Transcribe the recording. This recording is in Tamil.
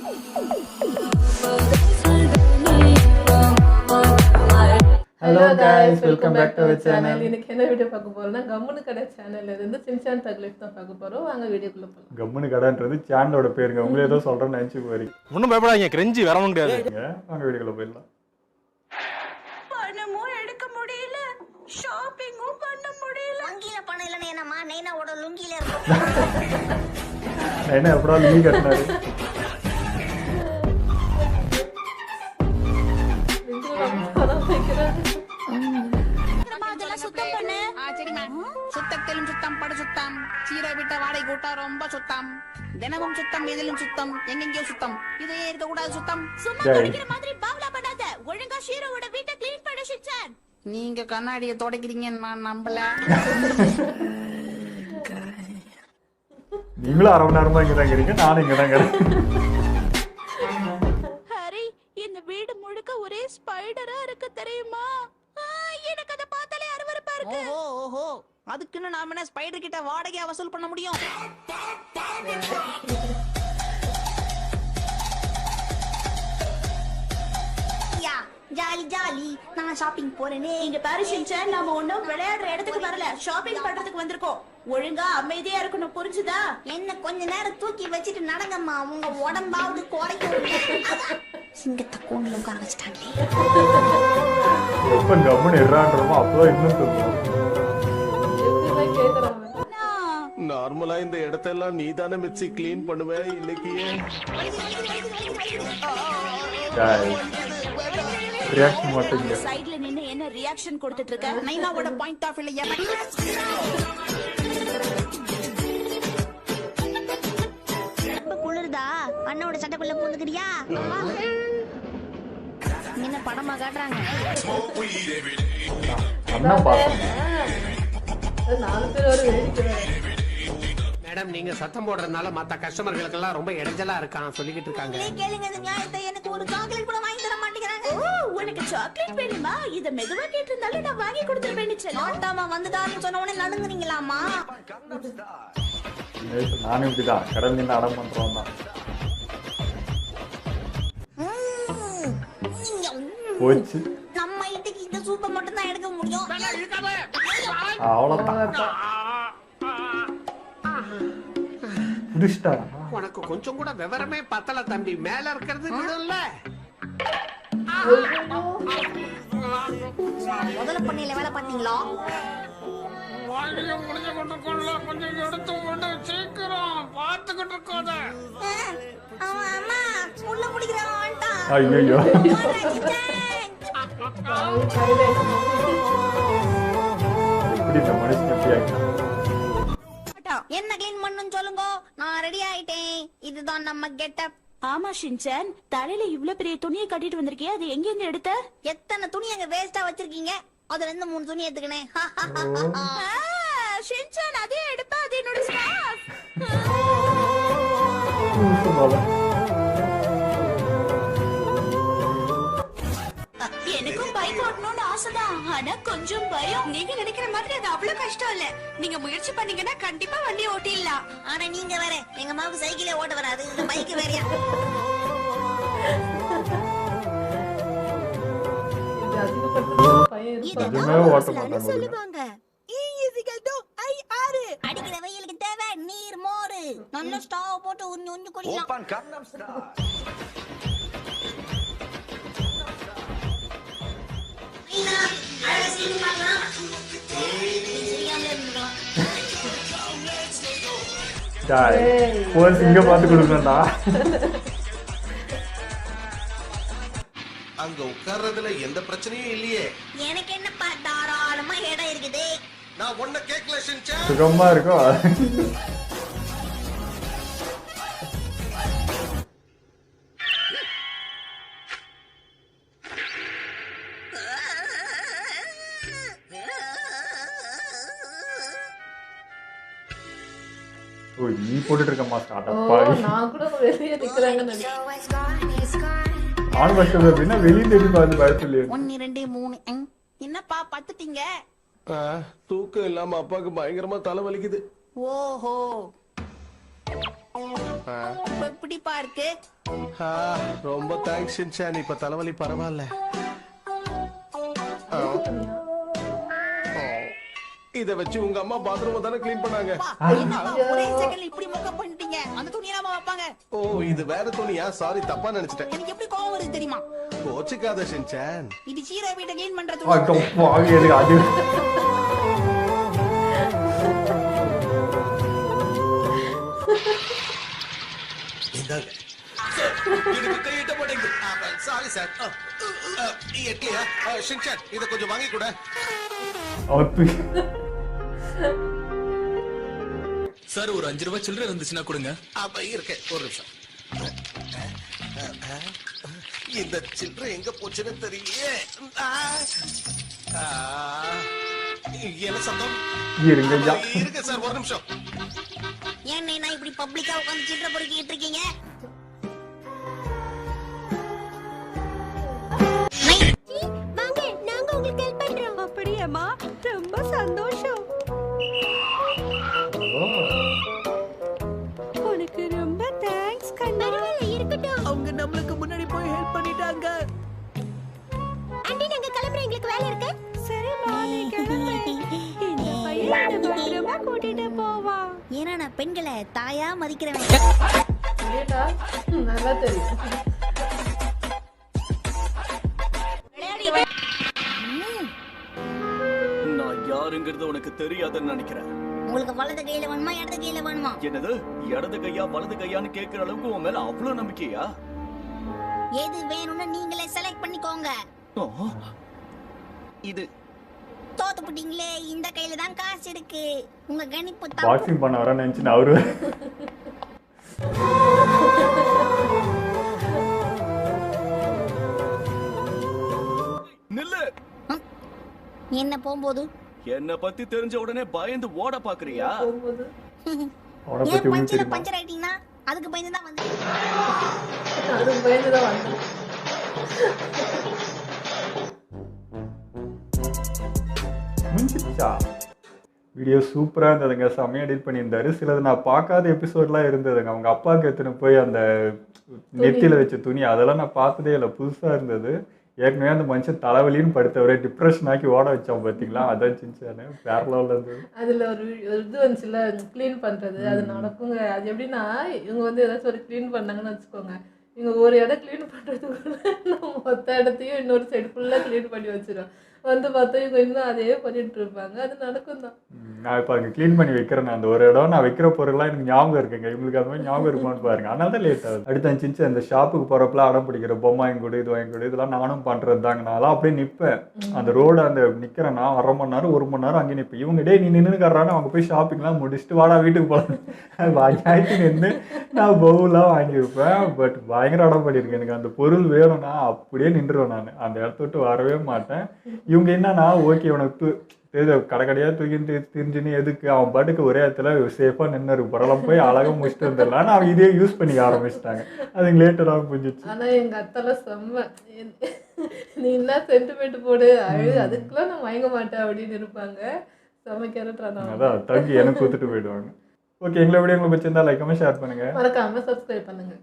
Hello guys, welcome back to our channel. இன்னைக்கு என்ன வீடியோ பார்க்க போறோம்னா கம்முனு கடை சேனல்ல இருந்து சின்சான் தக்லீஃப் தான் பார்க்க போறோம். வாங்க வீடியோக்குள்ள போலாம். கம்முனு கடைன்றது சேனலோட பேருங்க. உங்களே ஏதோ சொல்றேன்னு நினைச்சு போறீங்க. ஒண்ணும் பயப்படாதீங்க, கிரெஞ்சி வரவும் முடியாது. வாங்க வீடியோக்குள்ள போயிடலாம். பணமும் எடுக்க முடியல, ஷாப்பிங்கும் பண்ண முடியல. வங்கியில பணம் இல்லைன்னா என்னம்மா நைனாவோட லுங்கில இருக்கும். நைனா எப்படா லுங்கி கட்டினாரு? சுத்தம் பண்ணு. சரிம்மா. சுத்தத்திலும் சுத்தம், படு சுத்தம், சீரை விட்ட வாடகை கூட்டா ரொம்ப சுத்தம், தினமும் சுத்தம், இதிலும் சுத்தம், எங்கெங்கயோ சுத்தம், இதே இருக்க கூடாது சுத்தம். சும்மா குடிக்கிற மாதிரி பாவலா பண்ணாத, ஒழுங்கா ஷீரோவோட வீட்டை க்ளீன் பண்ண சிச்சான். நீங்க கண்ணாடியை துடைக்கிறீங்கன்னு நான் நம்பல. நீங்களும் அரை மணி நேரமா இங்கதான் இருக்கிறீங்க, நானும் இங்கதான் இருக்கிறேன். ஹரி, இந்த வீடு முழுக்க ஒரே ஸ்பைடரா இருக்கு தெரியுமா? எனக்கு அத பார்த்தாலே அருவருப்பா இருக்கு. ஓஹோ, அதுக்குன்னு நாம என்ன ஸ்பைடர் கிட்ட வாடகையா வசூல் பண்ண முடியும்? யா, ஜாலி ஜாலி, நான் ஷாப்பிங் போறேனே. இங்க பாரு ஷின்சான், நாம ஒண்ணும் விளையாடுற இடத்துக்கு வரல, ஷாப்பிங் பண்றதுக்கு வந்திருக்கோம். ஒழுங்கா அமைதியா இருக்கணும், புரிஞ்சுதா? என்ன கொஞ்ச நேரம் தூக்கி வச்சிட்டு நடங்கம்மா, உங்க உடம்பாவது குறைக்கும். சிங்கத்தை கூண்டுல உட்கார வச்சுட்டாங்களே. எப்ப கம்முன்னு எறான்றமோ அப்பதான் இன்னும் சொல்லுவோம். நார்மலா இந்த இடத்தெல்லாம் நீதானே மிச்சி கிளீன் பண்ணுவே, இன்னைக்கு ரியாக்ஷன் மாட்டீங்க. சைடுல நின்னு என்ன ரியாக்ஷன் கொடுத்துட்டு இருக்க? நைனாவோட பாயிண்ட் ஆஃப் வியூல குளிர்தா? அண்ணோட சட்டைக்குள்ள பூந்துக்கிறியா? என்ன படமா காட்டுறாங்க? அண்ணா பாசம். நாலு பேர் ஒரு வேடிக்கை. மேடம், நீங்க சத்தம் போடுறதுனால மத்த கஸ்டமர்களுக்கு எல்லாம் ரொம்ப இடைஞ்சலா இருக்கான் சொல்லிக்கிட்டு இருக்காங்க. நீ கேளுங்க இந்த நியாயத்தை. எனக்கு ஒரு சாக்லேட் கூட வாங்கி தர மாட்டேங்கிறாங்க. ஓ, உனக்கு சாக்லேட் வேணுமா? இத மெதுவா கேட்டிருந்தாலும் நான் வாங்கி கொடுத்துருவேன்னு சொன்னேன். ஆட்டாமா வந்துட்டாருன்னு சொன்ன உடனே நடுங்குறீங்களாமா? நானும் இப்படிதான் கடல் நின்று அடம் பண்றோம் தான். போச்சு. நம்ம வீட்டுக்கு இந்த சூப்பை மட்டும் தான் எடுக்க முடியும். அவ்வளவுதான். புடிச்சிட்டாரா? உனக்கு கொஞ்சம் கூட விவரமே பத்தல தம்பி. மேல இருக்கிறது விடும்ல. முதல்ல பண்ணையில வேலை பார்த்தீங்களா? கொஞ்சம் எடுத்து கொண்டு சீக்கிரம் பார்த்துக்கிட்டு இருக்காத. அம்மா உள்ள பிடிக்கிறான். ஐயோ, எப்படி இந்த மனுஷன் எப்படி ஆகிட்டான்? என்ன கிளீன் பண்ணனும் சொல்லுங்க, நான் ரெடி ஆயிட்டேன். இதுதான் நம்ம கெட்டப். ஆமா ஷின்சான், தலையில இவ்ளோ பெரிய துணியை கட்டிட்டு வந்திருக்கியே, அது எங்க இருந்து எடுத்த? எத்தனை துணி அங்க வேஸ்டா வச்சிருக்கீங்க, அதுல இருந்து 3 துணி எடுத்துக்கினேன். ஷின்சான், அதே எடுப்பா, அது என்னோட ஸ்கார்ஃப். எனக்கும் பைக் ஓட்டணும்னு ஆசைதான், ஆனா கொஞ்சம் பயம். நீங்க நினைக்கிற மாதிரி அது அவ்வளவு கஷ்டம் இல்ல. நீங்க முயற்சி பண்ணீங்கன்னா கண்டிப்பா வண்டி ஓட்டிடலாம். ஆனா நீங்க வேற, எங்க அம்மாவுக்கு சைக்கிளே ஓட்ட வராது, இந்த பைக் வேறயா? சொல்லுவாங்க. அடிக்கிற வெயிலுக்கு தேவை நீர் மோரு. நல்ல ஸ்டவ் போட்டு உண்ணி உண்ணி குடிக்கலாம். இங்க பாத்து கொடுக்கணும்டா. அங்க உட்கார்றதுல எந்த பிரச்சனையும் இல்லையே. எனக்கு என்னப்பா, தாராளமா இடம் இருக்குது. நான் ஒன்ன கேக்கல ஷின்சான். சுகமா இருக்கும். ஓ, நீ போட்டுட்டு இருக்க மாஸ்டர் அடப்பாவி. நான் கூட வெளியே நிக்கறாங்கன்னு நினைக்கிறேன். ஆன் பஸ்ல அப்படினா வெளிய தேடி பாத்து பயப்படலையே. 1 2 3. என்னப்பா பத்துட்டீங்க? தூக்கம் இல்லாம அப்பாக்கு பயங்கரமா தலை வலிக்குது. ஓஹோ, எப்படிப்பா இருக்கு? ரொம்ப தேங்க்ஸ் ஷின்சான், இப்ப தலைவலி பரவாயில்ல. இத வச்சு உங்க அம்மா பாத்ரூம் தானே கிளீன் பண்ணாங்க. என்னப்பா ஒரே செகண்ட்ல இப்படி மொக்க பண்ணிட்டீங்க? அந்த துணியை நாம வைப்பாங்க. ஓ இது வேற துணியா? சாரி, தப்பா நினைச்சிட்டேன். எனக்கு எப்படி கோவம் வருது தெரியுமா? கோச்சுக்காத ஷின்சான். இது சீரோ வீட்டை கிளீன் பண்ற அட துணி. பாவி, எனக்கு அது சாரி சார். எட்லியா ஷின்சான், இத கொஞ்சம் வாங்கி கூட. அப்பு. சார் ஒரு 5 ரூபாய் சில்லறை இருந்துச்சுன்னா கொடுங்க. அப்ப இருக்கு, ஒரு நிமிஷம். இந்த சில்லறை எங்க போச்சுன்னு தெரியலையே. என்ன சத்தம்? இருங்க ஐயா. இருக்கு சார், ஒரு நிமிஷம். ஏன் நான் இப்படி பப்ளிக்கா உட்கார்ந்து சில்லறை பொறுக்கிட்டு இருக்கீங்க? வாங்க, நாங்க உங்களுக்கு ஹெல்ப் பண்றோம். அப்படியேம்மா, ரொம்ப சந்தோஷம். உனக்கு ரொம்ப தேங்க்ஸ் கண்ணா. பரவாயில்லை, இருக்கட்டும். அவங்க நம்மளுக்கு முன்னாடி போய் ஹெல்ப் பண்ணிட்டாங்க. ஆண்டி, நாங்க கிளம்புறோம், எங்களுக்கு வேலை இருக்கு. சரிம்மா, நீ கிளம்பு. இந்த பையனை பத்திரமா கூட்டிட்டு போவா. ஏன்னா நான் பெண்களை தாயா மதிக்கிறவன். ஏடா, நல்லா தெரியும். நான் யாருங்கிறது உனக்கு தெரியாதுன்னு நினைக்கிறேன். உங்களுக்கு வலது கையில வேணுமா இடது கையில வேணுமா? என்னது இடது கையா வலது கையான்னு கேட்கிற அளவுக்கு உன் மேல அவ்வளவு நம்பிக்கையா? எது வேணும்னு நீங்களே செலக்ட் பண்ணிக்கோங்க. ஆ, இது தோத்து போட்டீங்களே, இந்த கையில தான் காசு இருக்கு. உங்க கணிப்பு தப்பு. பாக்ஸிங் பண்ண வரேன்னு நினைச்சு அவரு நில்லு. என்ன போகும்போது என்ன பத்தி தெரிஞ்ச உடனே பயந்து ஓட பாக்குறியா? போகும்போது அவனை ஏன் பத்தி உங்களுக்கு பஞ்சில தெரியுமா? பஞ்சர் ஆயிட்டீங்கன்னா அதுக்கு பயந்து தான் வந்து. அது பயந்துதான் வந்தேன். முடிஞ்சிச்சா? வீடியோ சூப்பராக இருந்ததுங்க, செம்மையாக எடிட் பண்ணியிருந்தாரு. சிலது நான் பார்க்காத எபிசோட்லாம் இருந்ததுங்க. அவங்க அப்பாவுக்கு எடுத்துன்னு போய் அந்த நெத்தியில் வச்ச துணி அதெல்லாம் நான் பார்த்ததே இல்லை, புதுசாக இருந்தது. ஏற்கனவே அந்த மனுஷன் தலைவலின்னு படுத்தவரே டிப்ரெஷன் ஆக்கி ஓட வச்சோம் பார்த்தீங்களா, அதான் சின்சானு வேற லெவலில் இருந்தது. அதுல ஒரு இது வந்துச்சுல க்ளீன் பண்றது, அது நடக்குங்க. அது எப்படின்னா, இவங்க வந்து ஏதாச்சும் ஒரு க்ளீன் பண்ணாங்கன்னு வச்சுக்கோங்க, இவங்க ஒரு இடம் க்ளீன் பண்றதுக்குள்ள நம்ம மொத்த இடத்தையும் இன்னொரு சைடு ஃபுல்லாக க்ளீன் பண்ணி வச்சிடும். வந்து பார்த்தா இவங்க இன்னும் அதே பண்ணிட்டு இருப்பாங்க. அது நடக்கும் தான். நான் இப்போ அங்கே க்ளீன் பண்ணி வைக்கிறேன் அந்த ஒரு இடம். நான் வைக்கிற பொருள்லாம் எனக்கு ஞாபகம் இருக்குங்க. இவங்களுக்கு அந்த மாதிரி ஞாபகம் இருக்குமான்னு பாருங்க, அதனால தான் லேட் ஆகுது. அடுத்து சின்ன இந்த ஷாப்புக்கு போகிறப்பெல்லாம் அடம் பிடிக்கிற பொம்மை வாங்கி கொடு, இது வாங்கி கொடு, இதெல்லாம் நானும் பண்ணுறது தாங்க. நான்லாம் அப்படியே நிற்பேன் அந்த ரோடு அந்த நிற்கிறேன்னா 1/2 மணி நேரம் 1 மணி நேரம் அங்கே நிற்பேன். இவங்க டே நீ நின்றுக்கிறான்னு அவங்க போய் ஷாப்பிங்லாம் முடிச்சுட்டு வாடா வீட்டுக்கு போகலாம் வாங்கி நின்று நான் பவுலாம் வாங்கியிருப்பேன். பட் பயங்கர அடம் பண்ணியிருக்கேன். எனக்கு அந்த பொருள் வேணும்னா அப்படியே நின்றுவேன். நான் அந்த இடத்த விட்டு வரவே மாட்டேன். இவங்க என்னன்னா ஓகே உனக்கு கடை கடையாக தூக்கிட்டு திரிஞ்சுன்னு எதுக்கு, அவன் பாட்டுக்கு ஒரே இடத்துல சேஃபாக நின்று இருக்கு பரவாயில்ல போய் அழகாக முடிச்சுட்டு வந்துடலாம். ஆனால் அவங்க இதே யூஸ் பண்ணிக்க ஆரம்பிச்சிட்டாங்க. அதுங்க லேட்டடாக புரிஞ்சிச்சு. ஆனா எங்க அத்தெல்லாம் செம்ம, நீ என்ன சென்டிமெண்ட் போடு, அதுக்கெல்லாம் நான் வாங்க மாட்டேன் அப்படின்னு இருப்பாங்க. செம்ம கேரக்டரான அதான் தங்கி எனக்கு கொடுத்துட்டு போயிடுவாங்க. ஓகே, எங்களை விட உங்களுக்கு பிடிச்சிருந்தா லைக் ஷேர் பண்ணுங்க, மறக்காம சப்ஸ்கிரைப் பண்ணுங்க.